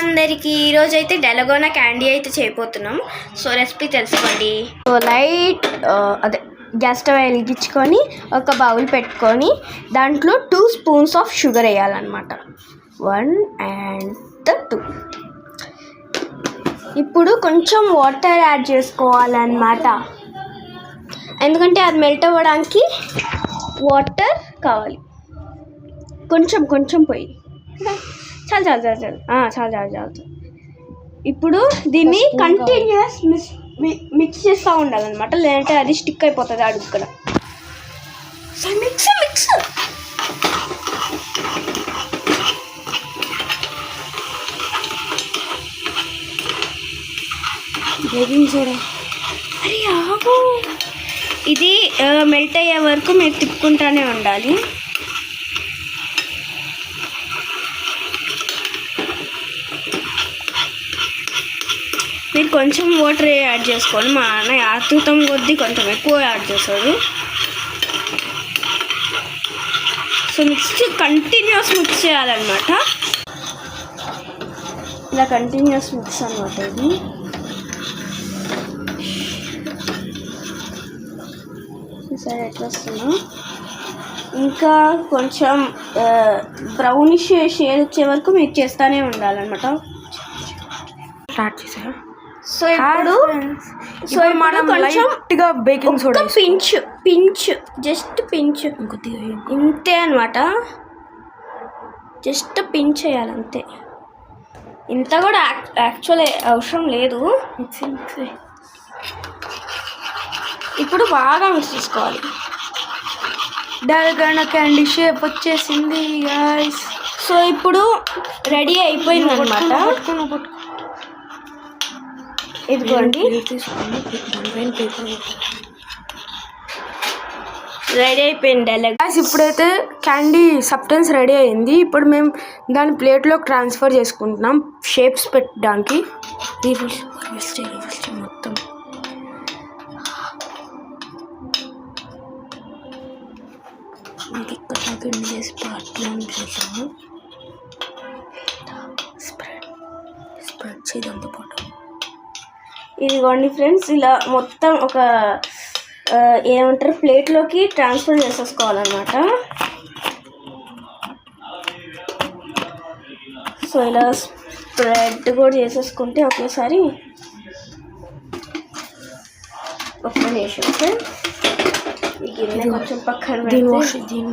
అందరికీ ఈరోజు అయితే డెలగోనా క్యాండీ అయితే చేయబోతున్నాం. సో రెసిపీ తెలుసుకోండి. సో లైట్ అదే గ్యాస్ స్టవ్ వెలిగించుకొని ఒక బౌల్ పెట్టుకొని దాంట్లో 2 స్పూన్స్ ఆఫ్ షుగర్ వేయాలన్నమాట. 1 and 2. ఇప్పుడు కొంచెం వాటర్ యాడ్ చేసుకోవాలన్నమాట, ఎందుకంటే అది మెల్ట్ అవ్వడానికి వాటర్ కావాలి. కొంచెం కొంచెం పోయి చాలు. ఇప్పుడు దీన్ని కంటిన్యూస్ మిక్స్ చేస్తూ ఉండాలన్నమాట, లేదంటే అది స్టిక్ అయిపోతుంది అడుగు ఇక్కడ. So mix baking soda. అరే ఆగు, ఇది మెల్ట్ అయ్యే వరకు మీరు తిప్పుకుంటూనే ఉండాలి. మీరు కొంచెం వాటర్ యాడ్ చేసుకోవాలి. మా అన్న ఆతృతం కొద్దీ కొంచెం ఎక్కువ యాడ్ చేస్తాడు. సో కంటిన్యూస్ మిక్స్ చేయాలన్నమాట. ఇలా కంటిన్యూస్ మిక్స్ అనమాట ఇది. సరే ఎట్లా వస్తుందో, ఇంకా కొంచెం బ్రౌనిష్ షేడ్ వచ్చే వరకు మిక్స్ చేస్తూనే ఉండాలన్నమాట. స్టార్ట్ చేసా. సో ఇప్పుడు మనం కొంచెం baking soda pinch just pinch ఇంతే అనమాట. జస్ట్ పించ్ చేయాలి అంతే. ఇంత కూడా యాక్చువల్ అవసరం లేదు. ఇప్పుడు బాగా మిక్స్ చేసుకోవాలి. డల్గోనా క్యాండీ షేప్ వచ్చేసింది గాయ్స్. సో ఇప్పుడు రెడీ అయిపోయింది అనమాట. ఇదిగోండి రెడీ అయిపోయింది డైలాగ్. ఇప్పుడైతే క్యాండీ సబ్స్టెన్స్ రెడీ అయింది. ఇప్పుడు మేము దాని ప్లేట్లోకి ట్రాన్స్ఫర్ చేసుకుంటున్నాం షేప్స్ పెట్టడానికి. మొత్తం చేసి చేసాము. స్ప్రెడ్ చేయడంతో పాటు ఇదిగోండి ఫ్రెండ్స్, ఇలా మొత్తం ఒక ఏమంటారు ప్లేట్లోకి ట్రాన్స్ఫర్ చేసేసుకోవాలన్నమాట. సో ఇలా స్ప్రెడ్ కూడా చేసేసుకుంటే ఒకేసారి ఒక్క నిమిషం ఫ్రెండ్స్, ఈ గిన్నె కొంచెం పక్కన దీని